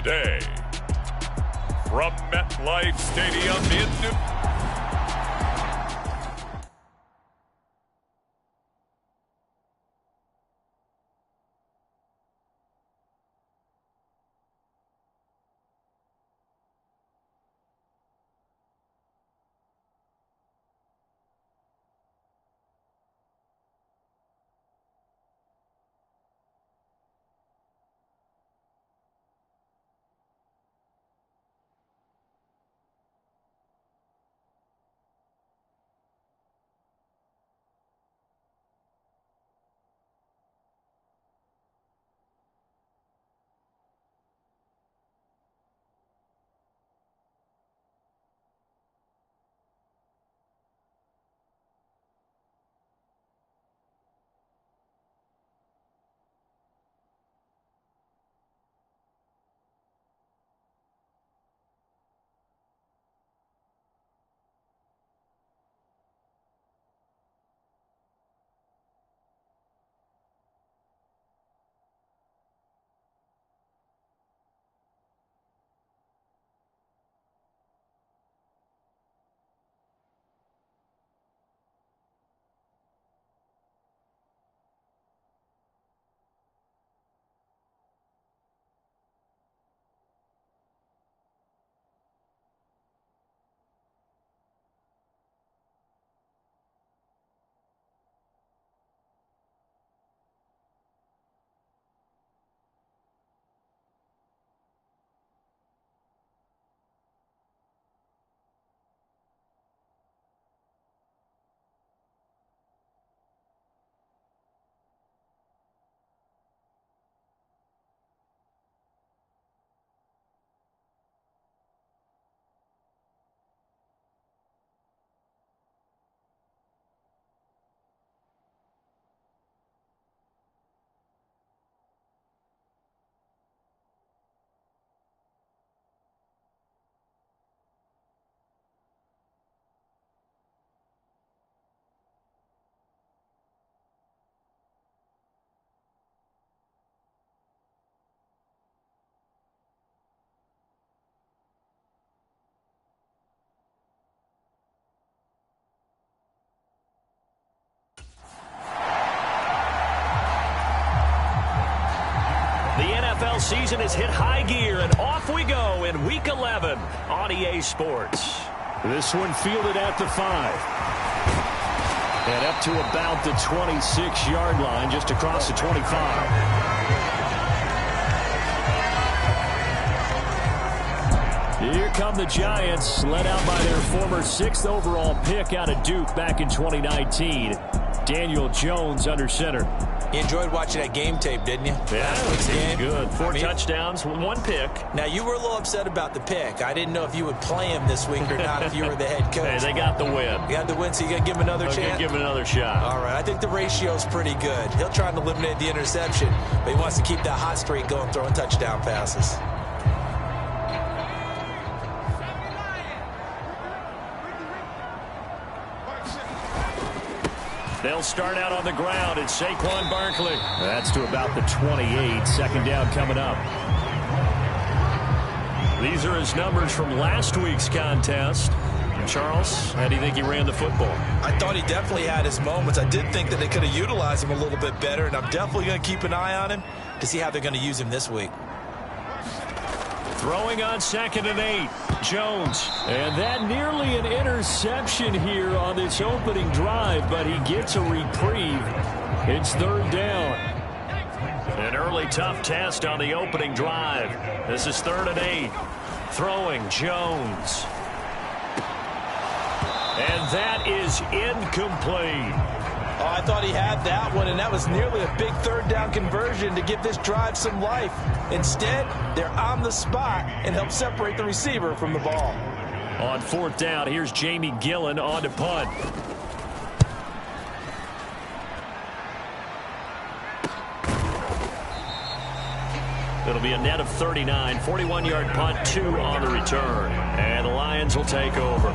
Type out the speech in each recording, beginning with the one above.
today. From MetLife Stadium in New NFL season has hit high gear, and off we go in Week 11 on EA Sports. This one fielded at the 5. And up to about the 26-yard line, just across the 25. Here come the Giants, led out by their former 6th overall pick out of Duke back in 2019. Daniel Jones under center. You enjoyed watching that game tape, didn't you? Yeah, it was good. 4 touchdowns, 1 pick. Now, you were a little upset about the pick. I didn't know if you would play him this week or not if you were the head coach. Hey, they got the win. You got the win, so you got to give him another chance? Give him another shot. All right, I think the ratio's pretty good. He'll try and eliminate the interception, but he wants to keep that hot streak going, throwing touchdown passes. They'll start out on the ground. It's Saquon Barkley. That's to about the 28. Second down coming up. These are his numbers from last week's contest. Charles, how do you think he ran the football? I thought he definitely had his moments. I did think that they could have utilized him a little bit better, and I'm definitely going to keep an eye on him to see how they're going to use him this week. Throwing on 2nd and 8. Jones. And that nearly an interception here on this opening drive, but he gets a reprieve. It's 3rd down. An early tough test on the opening drive. This is 3rd and 8. Throwing Jones. And that is incomplete. Oh, I thought he had that one, and that was nearly a big 3rd down conversion to give this drive some life. Instead, they're on the spot and help separate the receiver from the ball. On 4th down, here's Jamie Gillen on to punt. It'll be a net of 39, 41-yard punt, 2 on the return. And the Lions will take over.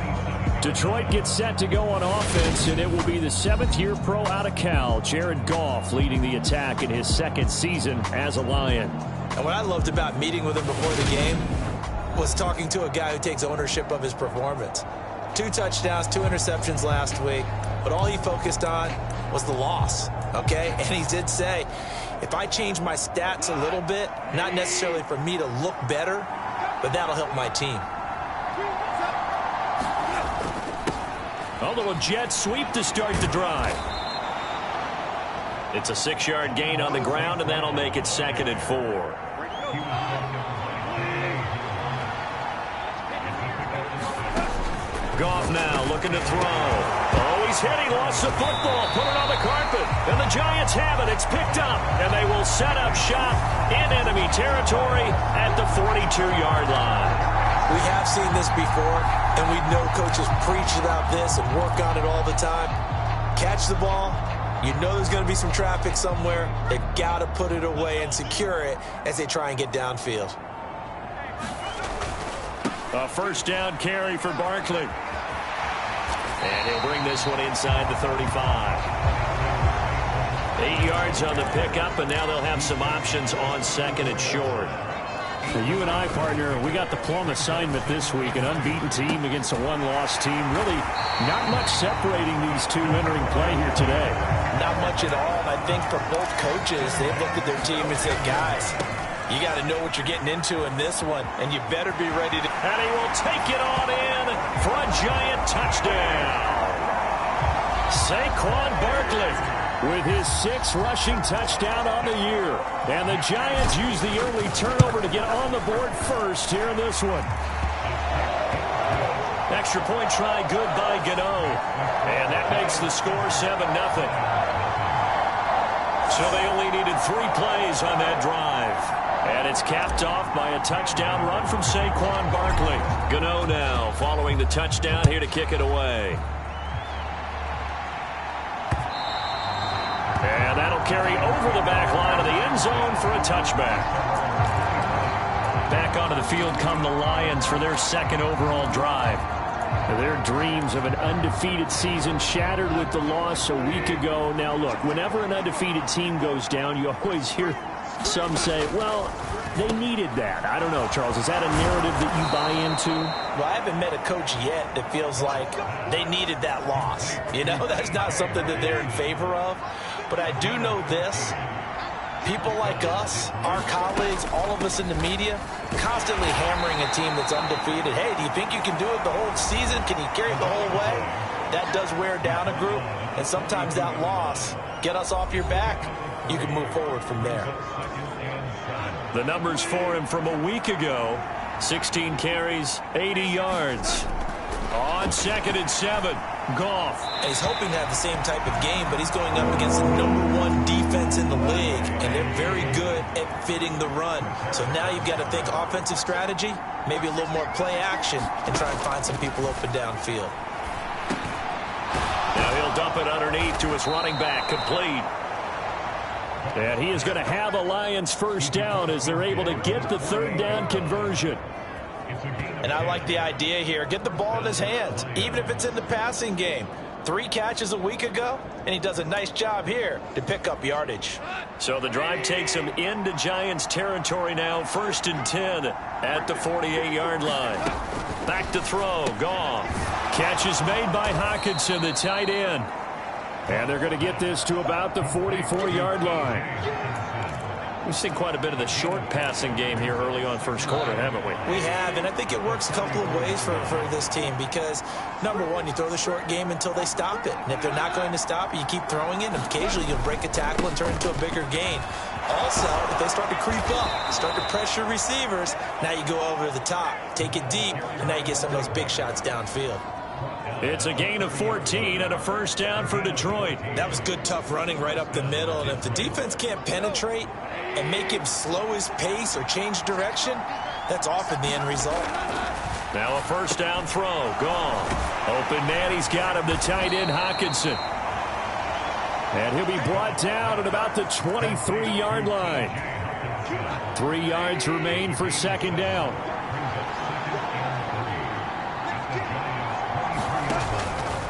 Detroit gets set to go on offense, and it will be the 7th-year pro out of Cal, Jared Goff, leading the attack in his 2nd season as a Lion. And what I loved about meeting with him before the game was talking to a guy who takes ownership of his performance. 2 touchdowns, 2 interceptions last week, but all he focused on was the loss, okay? And he did say, if I change my stats a little bit, not necessarily for me to look better, but that'll help my team. A little jet sweep to start the drive. It's a 6-yard gain on the ground, and that'll make it 2nd and 4. Goff now looking to throw. Oh, he's hit. He lost the football. Put it on the carpet. And the Giants have it. It's picked up. And they will set up shop in enemy territory at the 42-yard line. We have seen this before, and we know coaches preach about this and work on it all the time. Catch the ball. You know there's going to be some traffic somewhere. They've got to put it away and secure it as they try and get downfield. A first down carry for Barkley. And he'll bring this one inside the 35. 8 yards on the pickup, and now they'll have some options on 2nd and short. So you and I, partner, we got the plum assignment this week. An unbeaten team against a one-loss team. Really not much separating these two entering play here today. Not much at all. And I think for both coaches, they've looked at their team and said, guys, you got to know what you're getting into in this one, and you better be ready to... And he will take it on in for a Giant touchdown. Saquon Barkley with his 6th rushing touchdown on the year. And the Giants use the early turnover to get on the board first here in this one. Extra point try good by Gano. And that makes the score 7-0. So they only needed 3 plays on that drive. And it's capped off by a touchdown run from Saquon Barkley. Gano now following the touchdown here to kick it away. And that'll carry over the back line of the end zone for a touchback. Back onto the field come the Lions for their 2nd overall drive. Their dreams of an undefeated season shattered with the loss a week ago. Now, look, whenever an undefeated team goes down, you always hear some say, well, they needed that. I don't know, Charles. Is that a narrative that you buy into? Well, I haven't met a coach yet that feels like they needed that loss. You know, that's not something that they're in favor of. But I do know this. People like us, our colleagues, all of us in the media, constantly hammering a team that's undefeated. Hey, do you think you can do it the whole season? Can you carry it the whole way? That does wear down a group. And sometimes that loss, get us off your back, you can move forward from there. The numbers for him from a week ago. 16 carries, 80 yards. On 2nd and 7, Goff. And he's hoping to have the same type of game, but he's going up against the #1 defense in the league, and they're very good at fitting the run. So now you've got to think offensive strategy, maybe a little more play action, and try and find some people open downfield. Now he'll dump it underneath to his running back, complete. And he is going to have a Lions first down as they're able to get the 3rd down conversion. And I like the idea here. Get the ball in his hands, even if it's in the passing game. 3 catches a week ago, and he does a nice job here to pick up yardage. So the drive takes him into Giants territory now, 1st and 10 at the 48-yard line. Back to throw, Goff. Catch is made by Hockenson, the tight end. And they're going to get this to about the 44-yard line. We've seen quite a bit of the short passing game here early on first quarter, haven't we? We have, and I think it works a couple of ways for this team because, #1, you throw the short game until they stop it. And if they're not going to stop it, you keep throwing it, and occasionally you'll break a tackle and turn it into a bigger gain. Also, if they start to creep up, start to pressure receivers, now you go over the top, take it deep, and now you get some of those big shots downfield. It's a gain of 14 and a first down for Detroit. That was good, tough running right up the middle. And if the defense can't penetrate and make him slow his pace or change direction, that's often the end result. Now a first down throw. Goff. Open man, he's got him, the tight end, Hockenson. And he'll be brought down at about the 23-yard line. 3 yards remain for 2nd down.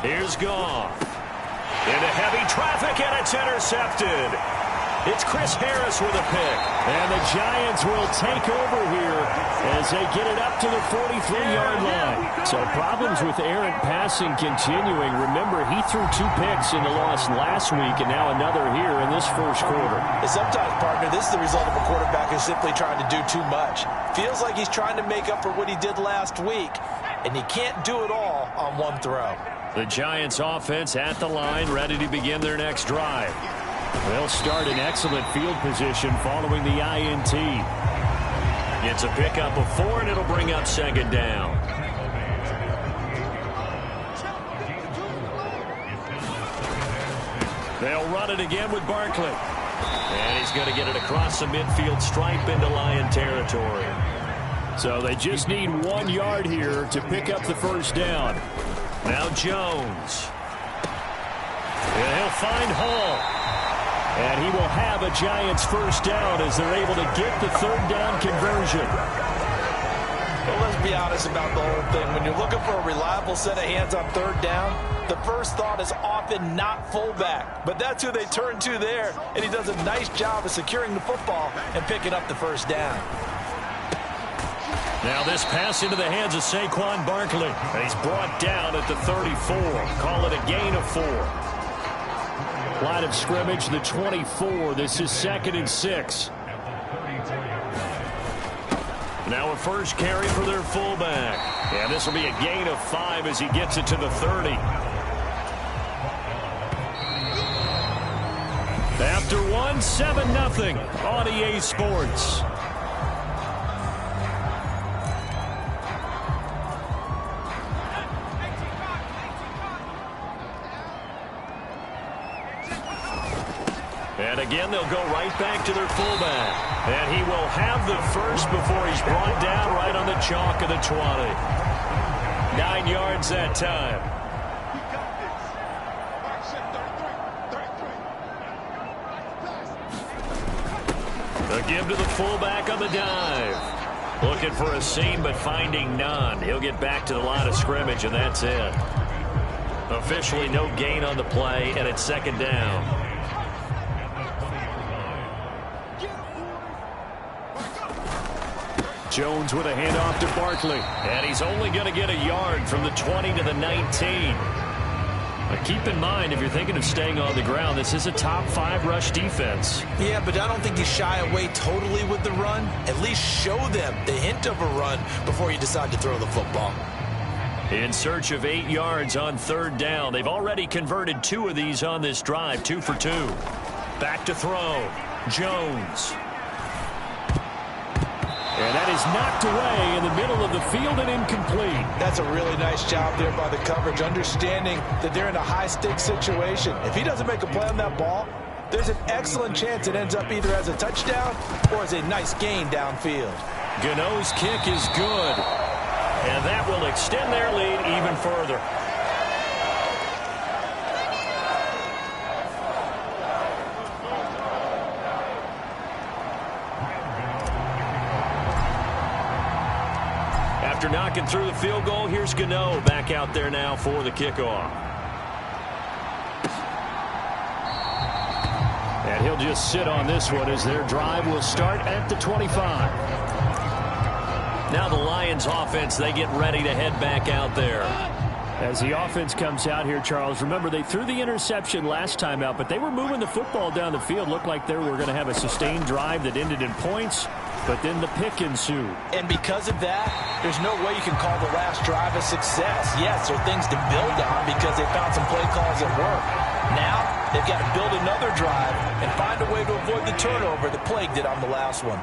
Here's Goff. Into heavy traffic, and it's intercepted. It's Chris Harris with a pick. And the Giants will take over here as they get it up to the 43-yard line. So problems with errant passing continuing. Remember, he threw 2 picks in the loss last week and now another here in this first quarter. And sometimes, partner, this is the result of a quarterback who's simply trying to do too much. Feels like he's trying to make up for what he did last week, and he can't do it all on one throw. The Giants offense at the line, ready to begin their next drive. They'll start in excellent field position following the INT. It's a pickup of 4, and it'll bring up second down. They'll run it again with Barkley. And he's going to get it across the midfield stripe into Lion territory. So they just need 1 yard here to pick up the first down. Now Jones. And he'll find Hall. And he will have a Giants first down as they're able to get the third down conversion. Well, let's be honest about the whole thing. When you're looking for a reliable set of hands on third down, the first thought is often not fullback. But that's who they turn to there, and he does a nice job of securing the football and picking up the first down. Now this pass into the hands of Saquon Barkley. And he's brought down at the 34. Call it a gain of 4. Line of scrimmage, the 24. This is 2nd and 6. Now a first carry for their fullback. And this will be a gain of 5 as he gets it to the 30. After 1, 7-0 on EA Sports. And again, they'll go right back to their fullback. And he will have the first before he's brought down right on the chalk of the 20. 9 yards that time. They'll give to the fullback on the dive. Looking for a seam, but finding none. He'll get back to the line of scrimmage, and that's it. Officially no gain on the play, and it's second down. Jones with a handoff to Barkley. And he's only going to get a yard from the 20 to the 19. But keep in mind, if you're thinking of staying on the ground, this is a top 5 rush defense. Yeah, but I don't think you shy away totally with the run. At least show them the hint of a run before you decide to throw the football. In search of 8 yards on third down. They've already converted 2 of these on this drive, 2 for 2. Back to throw. Jones. And that is knocked away in the middle of the field and incomplete. That's a really nice job there by the coverage, understanding that they're in a high-stakes situation. If he doesn't make a play on that ball, there's an excellent chance it ends up either as a touchdown or as a nice gain downfield. Gano's kick is good. And that will extend their lead even further. After knocking through the field goal, here's Gano back out there now for the kickoff. And he'll just sit on this one as their drive will start at the 25. Now the Lions offense, they get ready to head back out there. As the offense comes out here, Charles, remember they threw the interception last time out, but they were moving the football down the field. Looked like they were going to have a sustained drive that ended in points, but then the pick ensued. And because of that, there's no way you can call the last drive a success. Yes, there are things to build on because they found some play calls that work. Now they've got to build another drive and find a way to avoid the turnover that plagued it on the last one.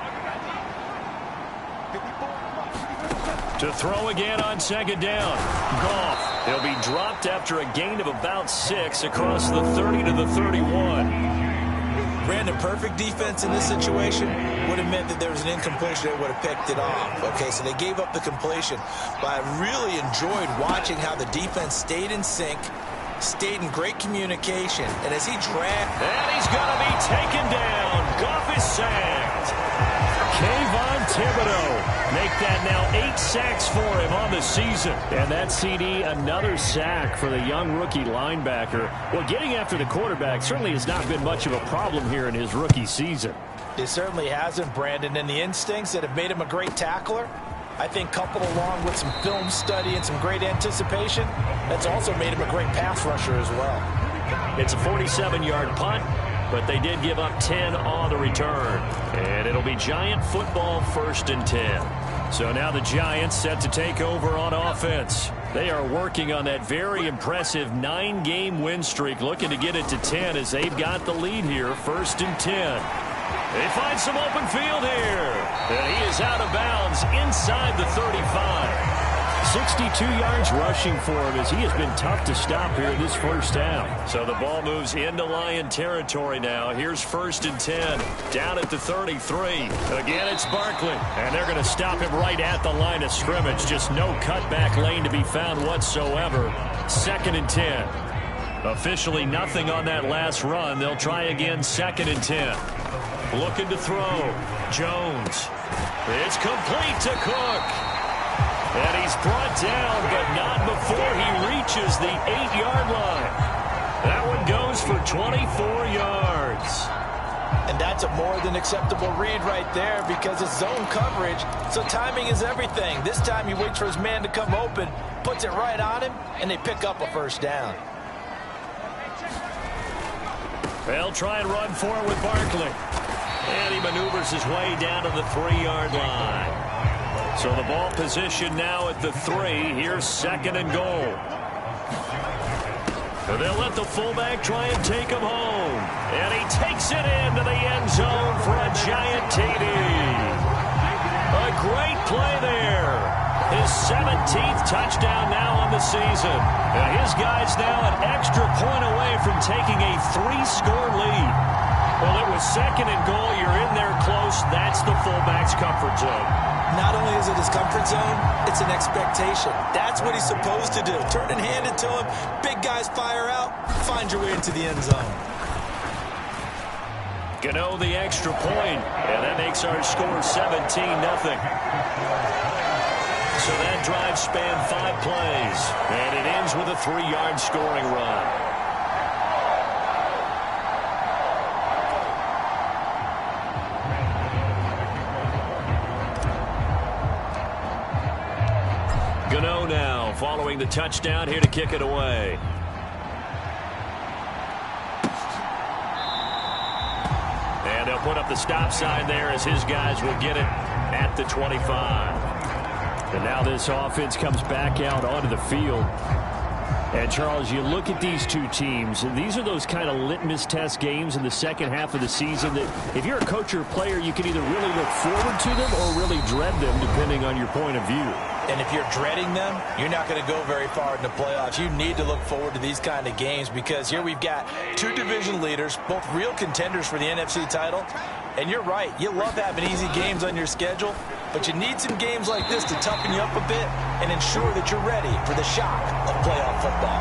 To throw again on second down. Goff. He'll be dropped after a gain of about 6 across the 30 to the 31. Brandon, perfect defense in this situation would have meant that there was an incompletion that would have picked it off. Okay, so they gave up the completion. But I really enjoyed watching how the defense stayed in sync, stayed in great communication. And as he dragged... And he's going to be taken down. Goff is sacked. Kayvon Thibodeaux Make that now 8 sacks for him on the season. And that CD, another sack for the young rookie linebacker. Well, getting after the quarterback certainly has not been much of a problem here in his rookie season. It certainly hasn't, Brandon, and the instincts that have made him a great tackler, I think coupled along with some film study and some great anticipation, that's also made him a great pass rusher as well. It's a 47-yard punt, but they did give up 10 on the return. And it'll be Giant football, 1st and 10. So now the Giants set to take over on offense. They are working on that very impressive 9-game win streak, looking to get it to 10 as they've got the lead here, 1st and 10. They find some open field here. And he is out of bounds inside the 35. 62 yards rushing for him as he has been tough to stop here in this first half. So the ball moves into Lion territory now. Here's 1st and 10 down at the 33. Again, it's Barkley. And they're going to stop him right at the line of scrimmage. Just no cutback lane to be found whatsoever. 2nd and 10. Officially nothing on that last run. They'll try again 2nd and 10. Looking to throw. Jones. It's complete to Cook. And he's brought down, but not before he reaches the 8-yard line. That one goes for 24 yards. And that's a more than acceptable read right there because it's zone coverage, so timing is everything. This time he waits for his man to come open, puts it right on him, and they pick up a 1st down. They'll try and run for it with Barkley. And he maneuvers his way down to the 3-yard line. So the ball position now at the 3. Here's 2nd and goal. And they'll let the fullback try and take him home. And he takes it into the end zone for a Giant TD. A great play there. His 17th touchdown now on the season. And his guy's now an extra point away from taking a 3-score lead. Well, it was 2nd and goal. You're in there close. That's the fullback's comfort zone. Not only is it his comfort zone, it's an expectation. That's what he's supposed to do. Turn and hand it to him. Big guys fire out. Find your way into the end zone. Gano the extra point, and that makes our score 17-0. So that drive spanned 5 plays, and it ends with a 3-yard scoring run. Gano now following the touchdown here to kick it away. And they'll put up the stop sign there as his guys will get it at the 25. And now this offense comes back out onto the field. And, Charles, you look at these two teams, and these are those kind of litmus test games in the second half of the season that if you're a coach or a player, you can either really look forward to them or really dread them, depending on your point of view. And if you're dreading them, you're not going to go very far in the playoffs. You need to look forward to these kind of games because here we've got 2 division leaders, both real contenders for the NFC title. And you're right, you love having easy games on your schedule, but you need some games like this to toughen you up a bit and ensure that you're ready for the shock of playoff football.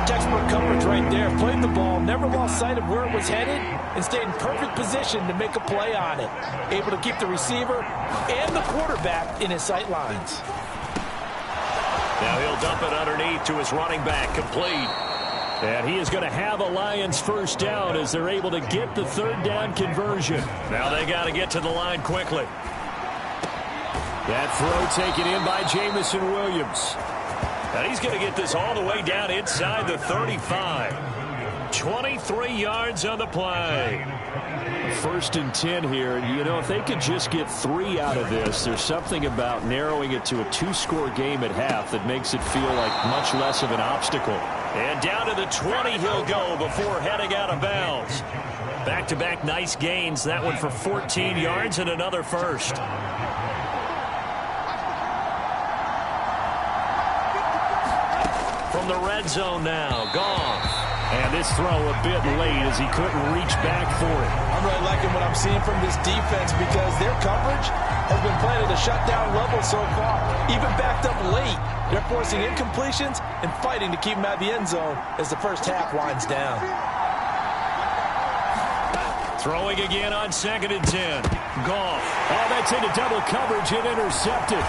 Textbook coverage right there. Played the ball, never lost sight of where it was headed, and stayed in perfect position to make a play on it. Able to keep the receiver and the quarterback in his sight lines. Now he'll dump it underneath to his running back, complete. And he is going to have a Lions 1st down as they're able to get the 3rd down conversion. Now they got to get to the line quickly. That throw taken in by Jamison Williams. And he's going to get this all the way down inside the 35. 23 yards on the play. 1st and 10 here. You know, if they could just get 3 out of this, there's something about narrowing it to a 2-score game at half that makes it feel like much less of an obstacle. And down to the 20 he'll go before heading out of bounds. Back-to-back nice gains. That one for 14 yards and another 1st. From the red zone now, Goff. And this throw a bit late as he couldn't reach back for it. I'm really liking what I'm seeing from this defense because their coverage has been playing at a shutdown level so far. Even backed up late, they're forcing incompletions and fighting to keep them out of the end zone as the first half winds down. Throwing again on 2nd and 10. Goff. Oh, that's into double coverage and intercepted.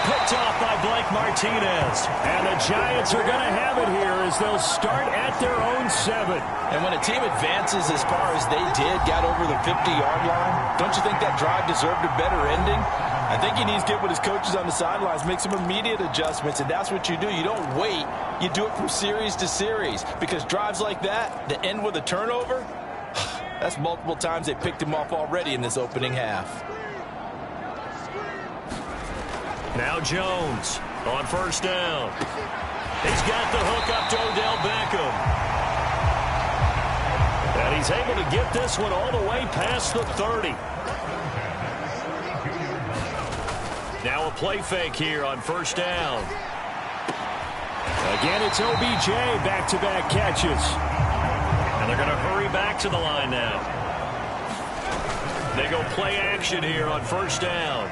Picked off by Blake Martinez. And the Giants are going to have it here as they'll start at their own 7. And when a team advances as far as they did, got over the 50-yard line, don't you think that drive deserved a better ending? I think he needs to get with his coaches on the sidelines, make some immediate adjustments, and that's what you do. You don't wait. You do it from series to series, because drives like that end with a turnover, that's multiple times they picked him off already in this opening half. Now Jones on 1st down. He's got the hook up to Odell Beckham. And he's able to get this one all the way past the 30. Now a play fake here on 1st down. Again, it's OBJ, back-to-back catches. And they're going to hurry back to the line now. They go play action here on 1st down.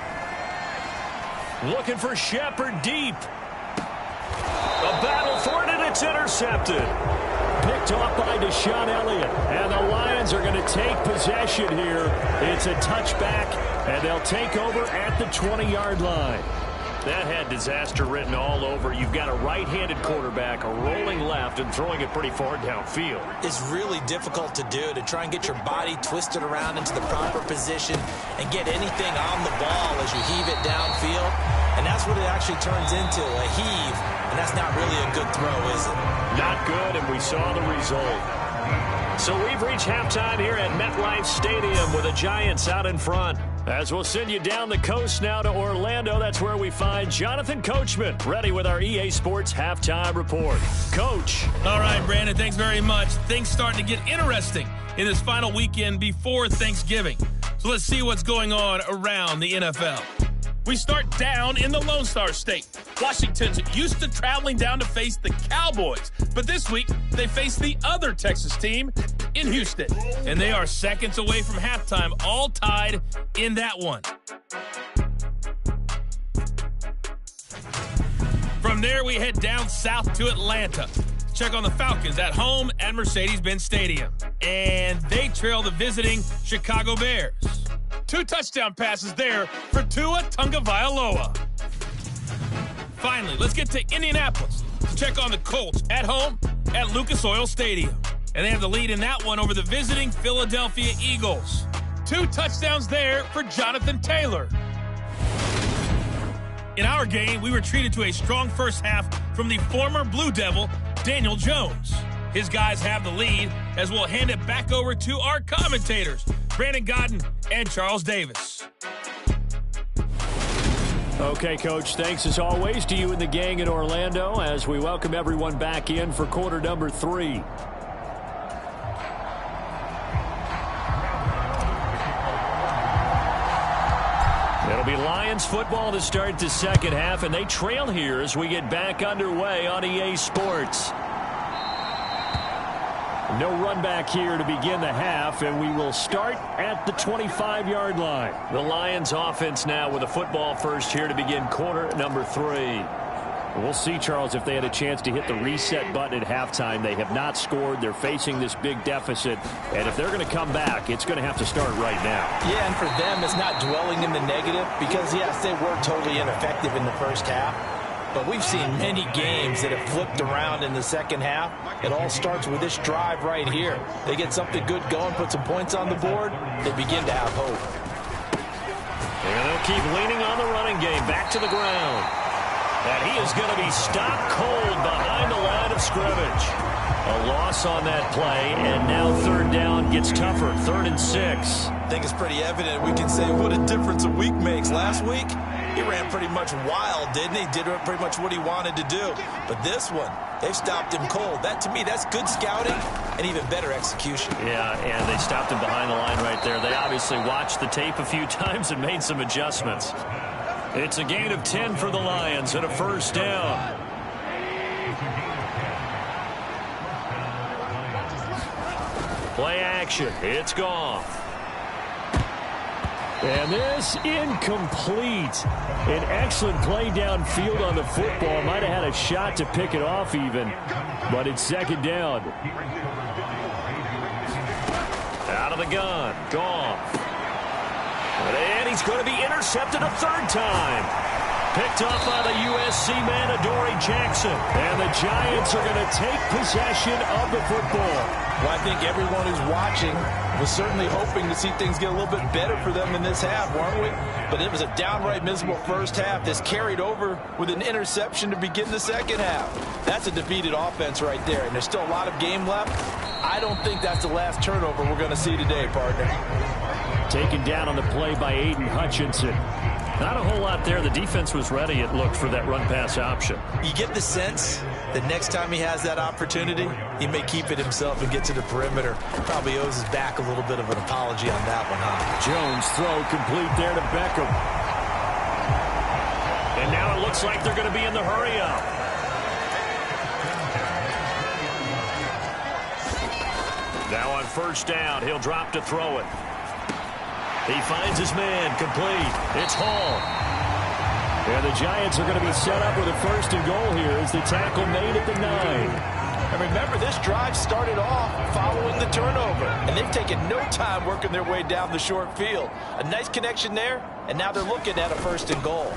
Looking for Shepard deep. A battle for it, and it's intercepted. Picked off by Deshaun Elliott. And the Lions are going to take possession here. It's a touchback, and they'll take over at the 20-yard line. That had disaster written all over. You've got a right-handed quarterback, a rolling left, and throwing it pretty far downfield. It's really difficult to do, to try and get your body twisted around into the proper position and get anything on the ball as you heave it downfield. And that's what it actually turns into, a heave. And that's not really a good throw, is it? Not good, and we saw the result. So we've reached halftime here at MetLife Stadium with the Giants out in front. As we'll send you down the coast now to Orlando, that's where we find Jonathan Coachman, ready with our EA Sports Halftime Report. Coach. All right, Brandon, thanks very much. Things starting to get interesting in this final weekend before Thanksgiving. So let's see what's going on around the NFL. We start down in the Lone Star State. Washington's used to traveling down to face the Cowboys, but this week they face the other Texas team in Houston, and they are seconds away from halftime, all tied in that one. From there, we head down south to Atlanta. Check on the Falcons at home at Mercedes-Benz Stadium, and they trail the visiting Chicago Bears. 2 touchdown passes there for Tua Tagovailoa. Finally, let's get to Indianapolis to check on the Colts at home at Lucas Oil Stadium. And they have the lead in that one over the visiting Philadelphia Eagles. 2 touchdowns there for Jonathan Taylor. In our game, we were treated to a strong first half from the former Blue Devil, Daniel Jones. His guys have the lead as we'll hand it back over to our commentators, Brandon Godden and Charles Davis. Okay, Coach, thanks as always to you and the gang in Orlando as we welcome everyone back in for quarter number 3. It'll be Lions football to start the second half, and they trail here as we get back underway on EA Sports. No run back here to begin the half, and we will start at the 25-yard line. The Lions offense now with a football first here to begin quarter number 3. We'll see, Charles, if they had a chance to hit the reset button at halftime. They have not scored. They're facing this big deficit, and if they're going to come back, it's going to have to start right now. Yeah, and for them, it's not dwelling in the negative because, yes, they were totally ineffective in the first half. But we've seen many games that have flipped around in the second half. It all starts with this drive right here. They get something good going, put some points on the board, they begin to have hope. And they'll keep leaning on the running game. Back to the ground. And he is going to be stopped cold behind the line of scrimmage. A loss on that play, and now third down gets tougher. 3rd and 6. I think it's pretty evident. We can say what a difference a week makes. Last week, he ran pretty much wild, didn't he? Did pretty much what he wanted to do. But this one, they've stopped him cold. That, to me, that's good scouting and even better execution. Yeah, and they stopped him behind the line right there. They obviously watched the tape a few times and made some adjustments. It's a gain of 10 for the Lions and a first down. Play action. It's gone. And this incomplete. An excellent play downfield on the football. Might have had a shot to pick it off even, but it's second down. Out Out of the gun. Goff. And he's going to be intercepted a third time. Picked off by the USC man, Adoree Jackson. And the Giants are going to take possession of the football. Well, I think everyone who's watching was certainly hoping to see things get a little bit better for them in this half, weren't we? But it was a downright miserable first half. This carried over with an interception to begin the second half. That's a defeated offense right there, and there's still a lot of game left. I don't think that's the last turnover we're going to see today, partner. Taken down on the play by Aiden Hutchinson. Not a whole lot there. The defense was ready, it looked, for that run-pass option. You get the sense that next time he has that opportunity, he may keep it himself and get to the perimeter. Probably owes his back a little bit of an apology on that one, huh? Jones throw complete there to Beckham. And now it looks like they're going to be in the hurry-up. Now on first down, he'll drop to throw it. He finds his man, complete. It's Hall. And the Giants are going to be set up with a first and goal here as the tackle made at the 9. And remember, this drive started off following the turnover, and they've taken no time working their way down the short field. A nice connection there, and now they're looking at a first and goal.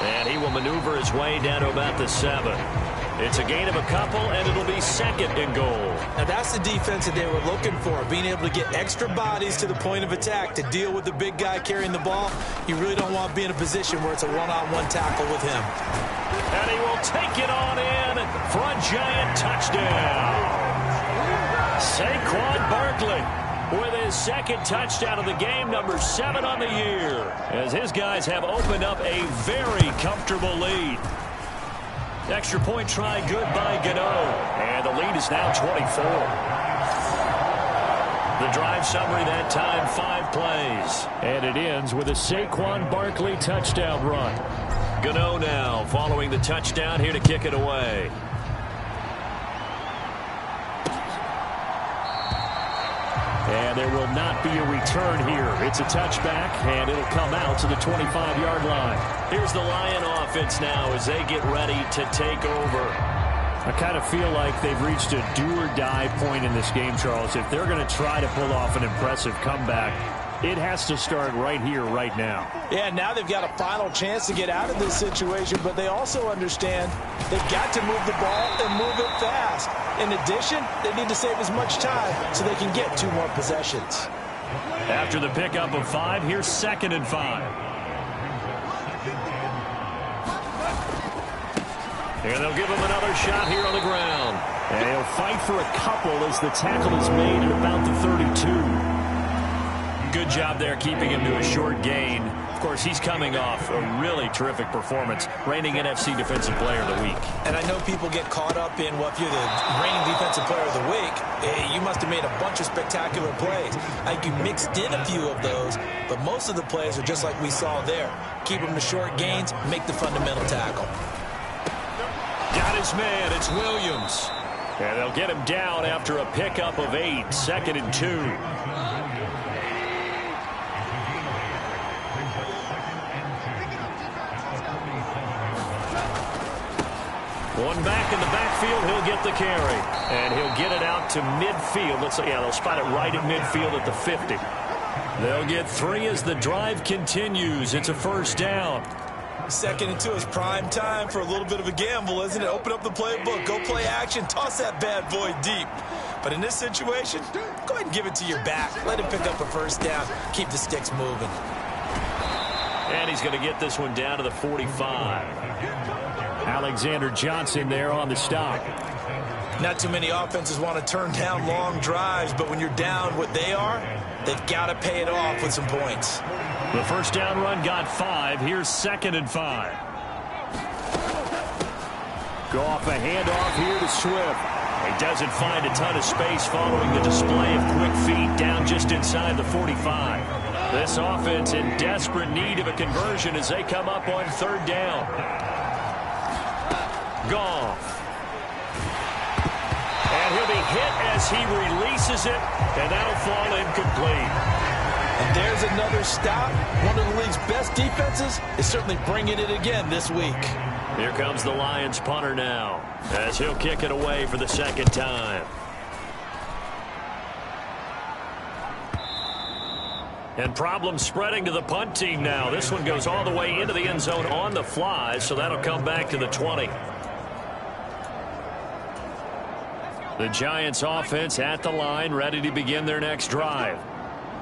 And he will maneuver his way down to about the 7. It's a gain of a couple, and it'll be second and goal. Now, that's the defense that they were looking for, being able to get extra bodies to the point of attack to deal with the big guy carrying the ball. You really don't want to be in a position where it's a one-on-one tackle with him. And he will take it on in for a Giant touchdown. Saquon Barkley with his second touchdown of the game, number 7 on the year, as his guys have opened up a very comfortable lead. Extra point try good by Gano. And the lead is now 24. The drive summary that time, 5 plays. And it ends with a Saquon Barkley touchdown run. Gano now following the touchdown here to kick it away. And there will not be a return here. It's a touchback, and it'll come out to the 25-yard line. Here's the Lion offense now as they get ready to take over. I kind of feel like they've reached a do-or-die point in this game, Charles. If they're going to try to pull off an impressive comeback, it has to start right here, right now. Yeah, now they've got a final chance to get out of this situation, but they also understand they've got to move the ball and move it fast. In addition, they need to save as much time so they can get 2 more possessions. After the pickup of 5, here's 2nd and 5. And they'll give him another shot here on the ground. And he'll fight for a couple as the tackle is made at about the 32. Good job there keeping him to a short gain. Of course, he's coming off a really terrific performance, reigning NFC Defensive Player of the Week. And I know people get caught up in, well, if you're the reigning Defensive Player of the Week, you must have made a bunch of spectacular plays. I think you mixed in a few of those, but most of the plays are just like we saw there. Keep them to short gains, make the fundamental tackle. Got his man, it's Williams. And they'll get him down after a pickup of 8, 2nd and 2. One back in the backfield, he'll get the carry. And he'll get it out to midfield. They'll spot it right at midfield at the 50. They'll get 3 as the drive continues. It's a first down. 2nd and 2 is prime time for a little bit of a gamble, isn't it? Open up the playbook, go play action, toss that bad boy deep. But in this situation, go ahead and give it to your back. Let him pick up a first down. Keep the sticks moving. And he's going to get this one down to the 45. Alexander Johnson there on the stop. Not too many offenses want to turn down long drives, but when you're down what they are, they've got to pay it off with some points. The first down run got 5. Here's 2nd and 5. Goff a handoff here to Swift. He doesn't find a ton of space following the display of quick feet down just inside the 45. This offense in desperate need of a conversion as they come up on 3rd down. Goff. And he'll be hit as he releases it, and that'll fall incomplete. And there's another stop. One of the league's best defenses is certainly bringing it again this week. Here comes the Lions punter now, as he'll kick it away for the 2nd time. And problems spreading to the punt team now. This one goes all the way into the end zone on the fly, so that'll come back to the 20. The Giants offense at the line, ready to begin their next drive.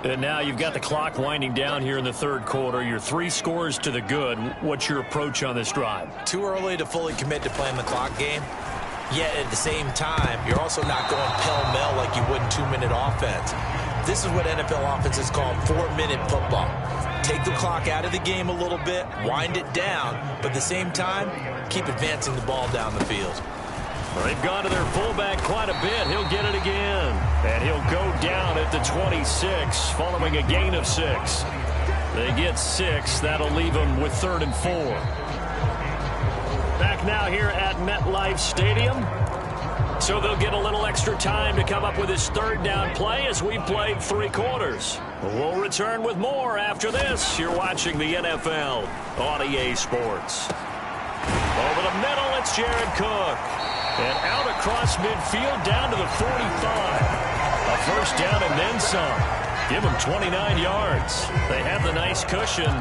And now you've got the clock winding down here in the third quarter. You're 3 scores to the good. What's your approach on this drive? Too early to fully commit to playing the clock game. Yet at the same time, you're also not going pell-mell like you would in 2-minute offense. This is what NFL offenses call 4-minute football. Take the clock out of the game a little bit, wind it down, but at the same time, keep advancing the ball down the field. Well, they've gone to their fullback quite a bit. He'll get it again. And he'll go down at the 26, following a gain of 6. They get 6. That'll leave them with 3rd and 4. Back now here at MetLife Stadium. So they'll get a little extra time to come up with his 3rd down play as we played 3 quarters. We'll return with more after this. You're watching the NFL on EA Sports. Over the middle, it's Jared Cook. And out across midfield down to the 45. A first down and then some. Give them 29 yards. They have the nice cushion.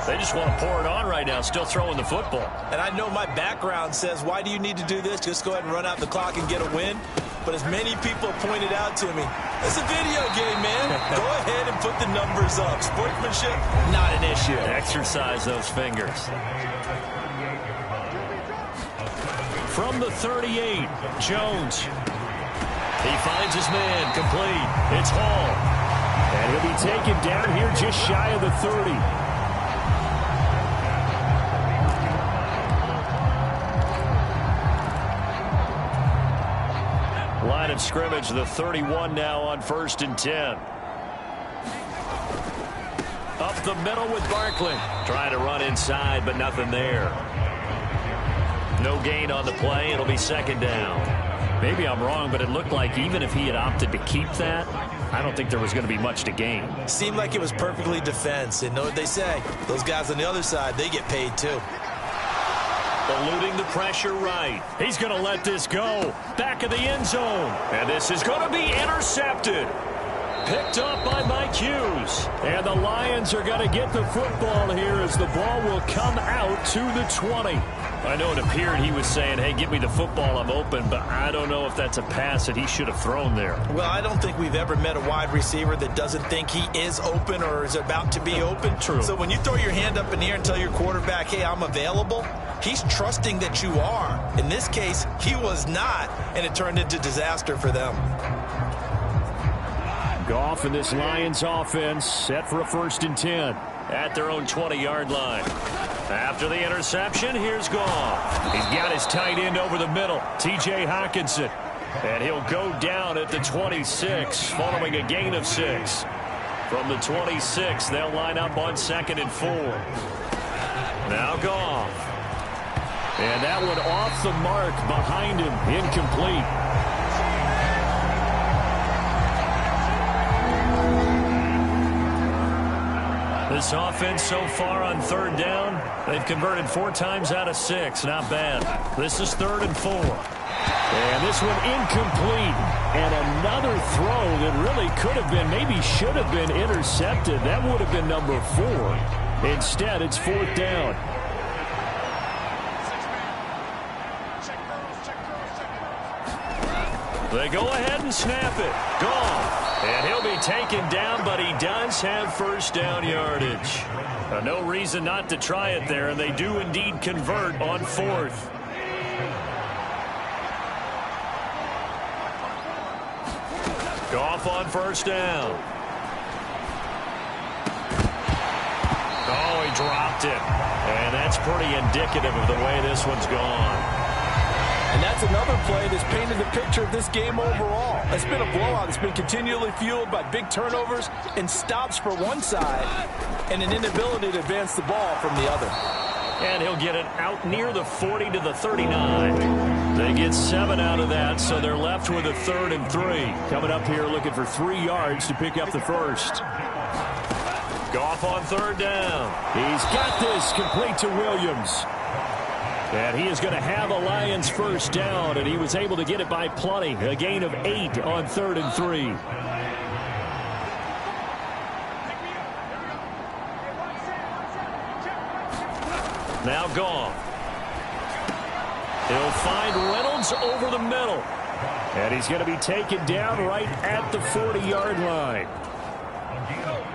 They just want to pour it on right now, still throwing the football. And I know my background says, why do you need to do this? Just go ahead and run out the clock and get a win. But as many people pointed out to me, it's a video game, man. Go ahead and put the numbers up. Sportsmanship, not an issue. Exercise those fingers. From the 38, Jones. He finds his man, complete. It's Hall. And he'll be taken down here just shy of the 30. Line of scrimmage, the 31 now on 1st and 10. Up the middle with Barkley. Trying to run inside, but nothing there. No gain on the play. It'll be 2nd down. Maybe I'm wrong, but it looked like even if he had opted to keep that, I don't think there was going to be much to gain. Seemed like it was perfectly defense. And know what they say? Those guys on the other side, they get paid too. Eluding the pressure right. He's going to let this go. Back of the end zone. And this is going to be intercepted. Picked up by Mike Hughes. And the Lions are going to get the football here as the ball will come out to the 20. I know it appeared he was saying, hey, give me the football, I'm open, but I don't know if that's a pass that he should have thrown there. Well, I don't think we've ever met a wide receiver that doesn't think he is open or is about to be open. True. So when you throw your hand up in the air and tell your quarterback, hey, I'm available, he's trusting that you are. In this case, he was not, and it turned into disaster for them. Goff and this Lions offense set for a 1st and 10. At their own 20-yard line. After the interception, here's Goff. He's got his tight end over the middle, T.J. Hockenson. And he'll go down at the 26, following a gain of 6. From the 26, they'll line up on 2nd and 4. Now Goff. And that one off the mark behind him, incomplete. This offense so far on 3rd down, they've converted 4 times out of 6. Not bad. This is 3rd and 4. And this one incomplete. And another throw that really could have been, maybe should have been intercepted. That would have been number 4. Instead, it's 4th down. They go ahead and snap it. Goff. And he'll be taken down, but he does have 1st down yardage. No reason not to try it there, and they do indeed convert on 4th. Goff on 1st down. Oh, he dropped it. And that's pretty indicative of the way this one's gone. And that's another play that's painted the picture of this game overall. It's been a blowout. It's been continually fueled by big turnovers and stops for one side and an inability to advance the ball from the other. And he'll get it out near the 40 to the 39. They get 7 out of that, so they're left with a 3rd and 3. Coming up here looking for 3 yards to pick up the 1st. Goff on 3rd down. He's got this complete to Williams. And he is going to have a Lions 1st down, and he was able to get it by plenty. A gain of 8 on 3rd and 3. Now Goff. He'll find Reynolds over the middle. And he's going to be taken down right at the 40-yard line.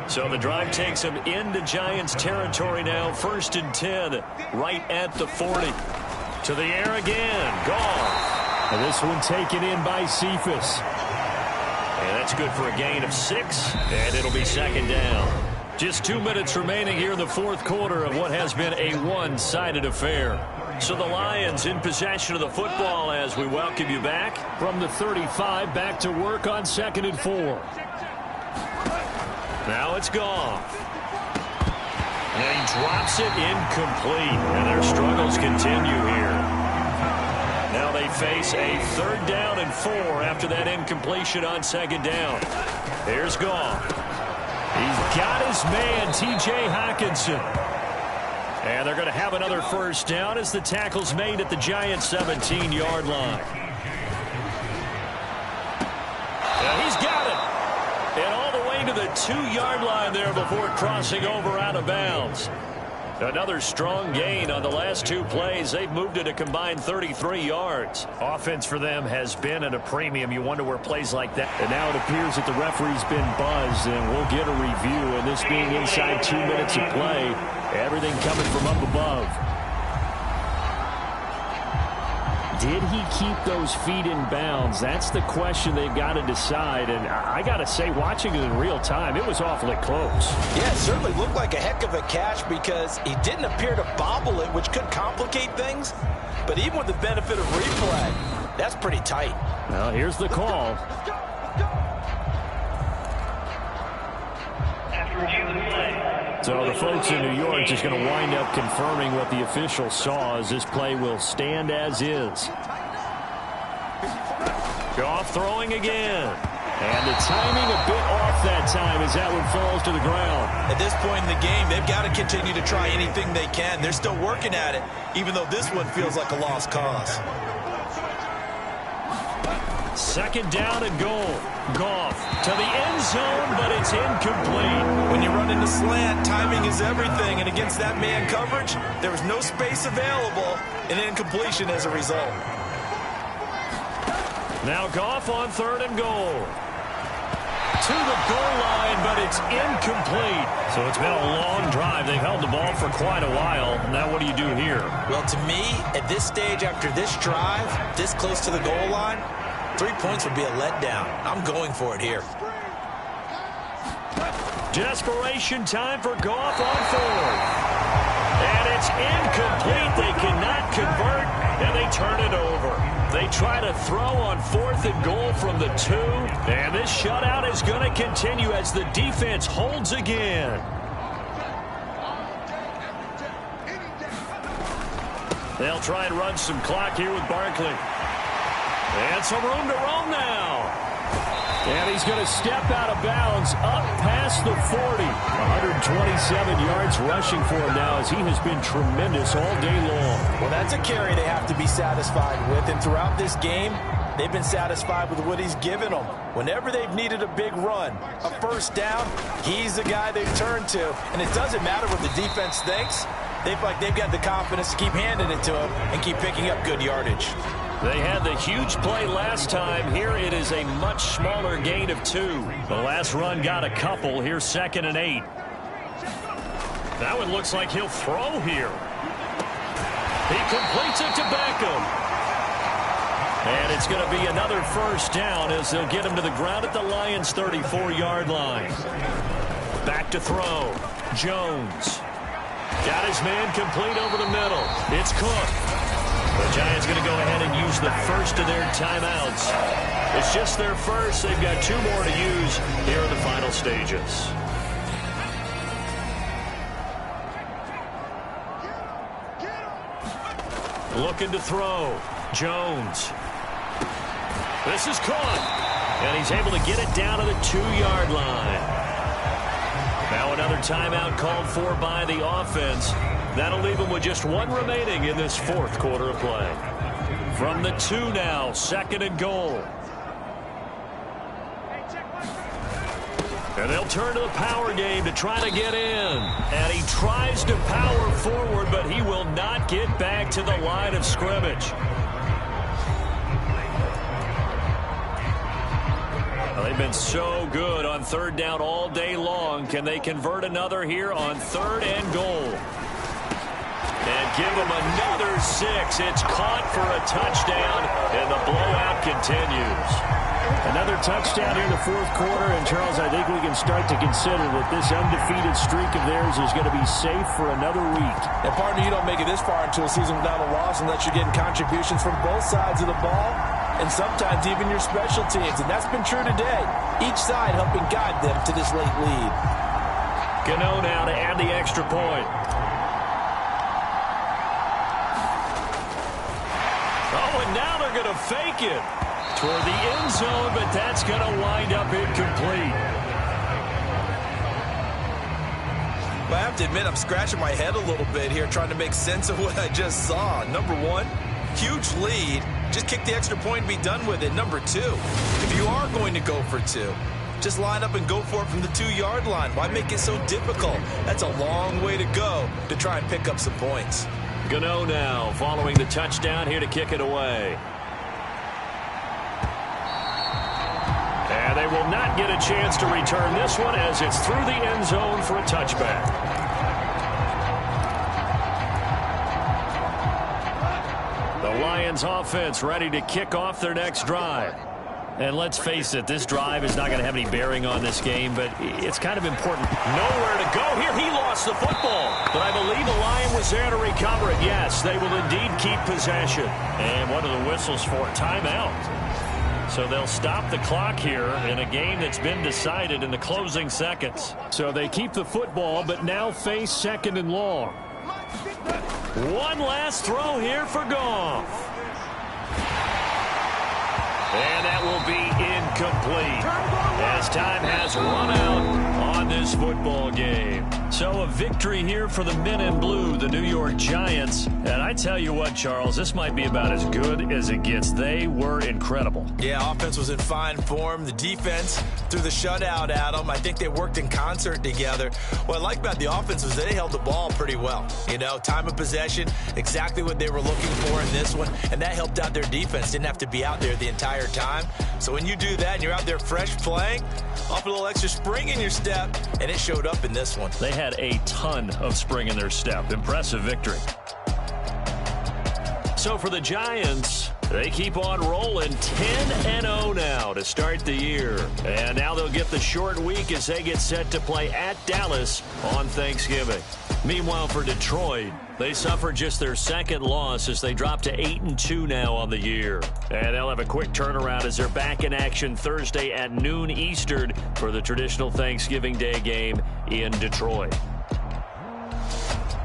So the drive takes him into Giants territory now. 1st and 10, right at the 40. To the air again. Goff. And this one taken in by Cephus. And that's good for a gain of 6. And it'll be 2nd down. Just 2 minutes remaining here in the 4th quarter of what has been a one-sided affair. So the Lions in possession of the football as we welcome you back. From the 35, back to work on 2nd and 4. Now it's Goff. And he drops it incomplete. And their struggles continue here. Now they face a 3rd down and 4 after that incompletion on 2nd down. Here's Goff. He's got his man, T.J. Hockenson. And they're going to have another 1st down as the tackle's made at the Giants' 17-yard line. And he's got it. And all the way to the 2-yard line there before crossing over out of bounds. Another strong gain on the last 2 plays. They've moved it a combined 33 yards. Offense for them has been at a premium. You wonder where plays like that. And now it appears that the referee's been buzzed, and we'll get a review. And this being inside 2 minutes of play, everything coming from up above. Did he keep those feet in bounds? That's the question they've got to decide. And I got to say, watching it in real time, it was awfully close. Yeah, it certainly looked like a heck of a catch because he didn't appear to bobble it, which could complicate things. But even with the benefit of replay, that's pretty tight. Well, here's the call. So the folks in New York just going to wind up confirming what the official saw as this play will stand as is. Goff throwing again. And the timing a bit off that time as that one falls to the ground. At this point in the game, they've got to continue to try anything they can. They're still working at it, even though this one feels like a lost cause. 2nd down and goal. Goff to the end zone, but it's incomplete. When you run into slant, timing is everything, and against that man coverage, there was no space available, and incompletion as a result. Now Goff on 3rd and goal. To the goal line, but it's incomplete. So it's been a long drive. They've held the ball for quite a while. Now what do you do here? Well, to me, at this stage after this drive, this close to the goal line, 3 points would be a letdown. I'm going for it here. Desperation time for Goff on 4th. And it's incomplete. They cannot convert, and they turn it over. They try to throw on 4th and goal from the 2. And this shutout is going to continue as the defense holds again. They'll try and run some clock here with Barkley. And some room to roam now. And he's going to step out of bounds up past the 40. 127 yards rushing for him now as he has been tremendous all day long. Well, that's a carry they have to be satisfied with. And throughout this game, they've been satisfied with what he's given them. Whenever they've needed a big run, a 1st down, he's the guy they've turned to. And it doesn't matter what the defense thinks. They've got the confidence to keep handing it to him and keep picking up good yardage. They had the huge play last time. Here it is a much smaller gain of 2. The last run got a couple. Here's 2nd and 8. That one looks like he'll throw here. He completes it to Beckham. And it's going to be another 1st down as they'll get him to the ground at the Lions' 34-yard line. Back to throw. Jones. Got his man complete over the middle. It's Cook. The Giants going to go ahead and use the first of their timeouts. It's just their first. They've got 2 more to use here in the final stages. Looking to throw. Jones. This is caught. And he's able to get it down to the 2-yard line. Now another timeout called for by the offense. That'll leave them with just 1 remaining in this 4th quarter of play. From the 2 now, 2nd and goal. And they'll turn to the power game to try to get in. And he tries to power forward, but he will not get back to the line of scrimmage. Well, they've been so good on third down all day long. Can they convert another here on 3rd and goal? And give them another 6. It's caught for a touchdown, and the blowout continues. Another touchdown here in the 4th quarter, and Charles, I think we can start to consider that this undefeated streak of theirs is going to be safe for another week. And partner, you don't make it this far into a season without a loss unless you're getting contributions from both sides of the ball and sometimes even your special teams, and that's been true today. Each side helping guide them to this late lead. Gano now to add the extra point. Oh, and now they're going to fake it toward the end zone, but that's going to wind up incomplete. Well, I have to admit, I'm scratching my head a little bit here trying to make sense of what I just saw. Number one, huge lead. Just kick the extra point and be done with it. Number two, if you are going to go for 2, just line up and go for it from the 2-yard line. Why make it so difficult? That's a long way to go to try and pick up some points. Gano now following the touchdown here to kick it away. And they will not get a chance to return this one as it's through the end zone for a touchback. The Lions offense ready to kick off their next drive. And let's face it, this drive is not going to have any bearing on this game, but it's kind of important. Nowhere to go here. He lost the football, but I believe the Lion was there to recover it. Yes, they will indeed keep possession. And what are the whistles for? Timeout. So they'll stop the clock here in a game that's been decided in the closing seconds. So they keep the football, but now face 2nd and long. One last throw here for Goff. And that will be incomplete as time has run out on this football game. So a victory here for the men in blue, the New York Giants. And I tell you what, Charles, this might be about as good as it gets. They were incredible. Yeah, offense was in fine form. The defense threw the shutout at them. I think they worked in concert together. What I like about the offense was they held the ball pretty well. You know, time of possession, exactly what they were looking for in this one. And that helped out their defense. Didn't have to be out there the entire time. So when you do that and you're out there fresh playing, off a little extra spring in your step, and it showed up in this one. They had a ton of spring in their step. Impressive victory. So for the Giants, they keep on rolling 10-0 now to start the year. And now they'll get the short week as they get set to play at Dallas on Thanksgiving. Meanwhile, for Detroit, they suffered just their 2nd loss as they drop to 8-2 now on the year. And they'll have a quick turnaround as they're back in action Thursday at noon Eastern for the traditional Thanksgiving Day game in Detroit.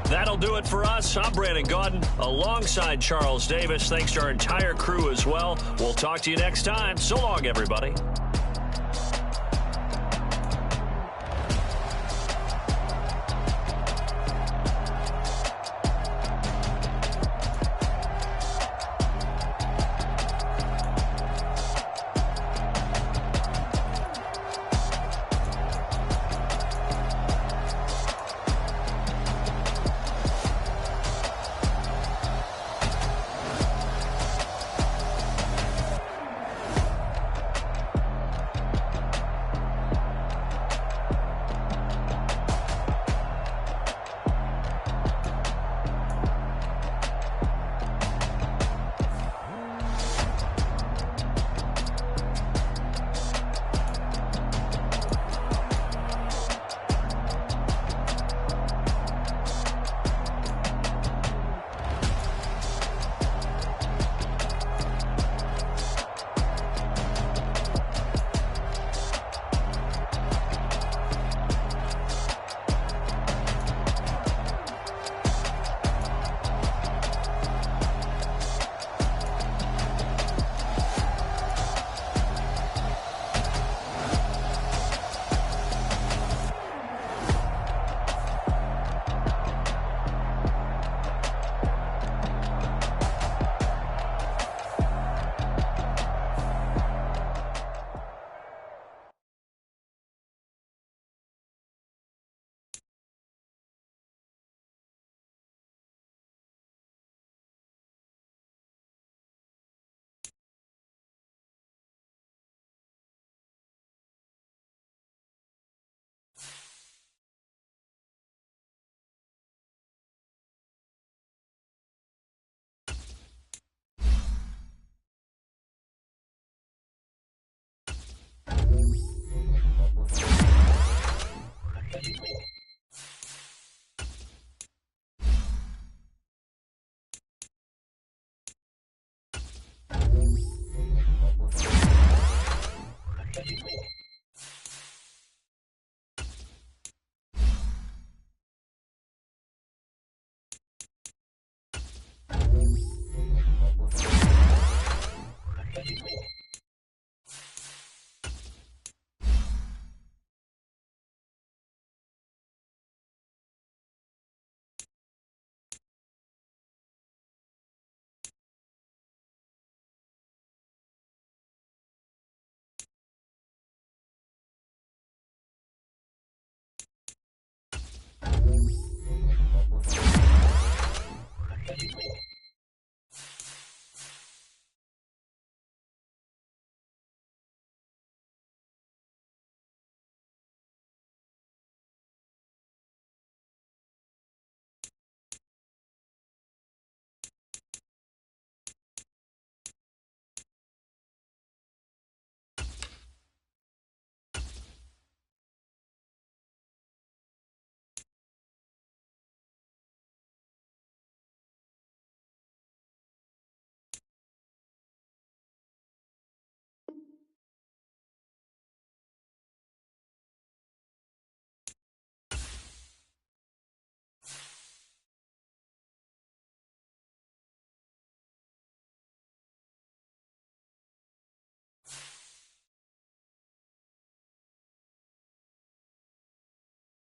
That'll do it for us. I'm Brandon Gaudin alongside Charles Davis. Thanks to our entire crew as well. We'll talk to you next time. So long, everybody.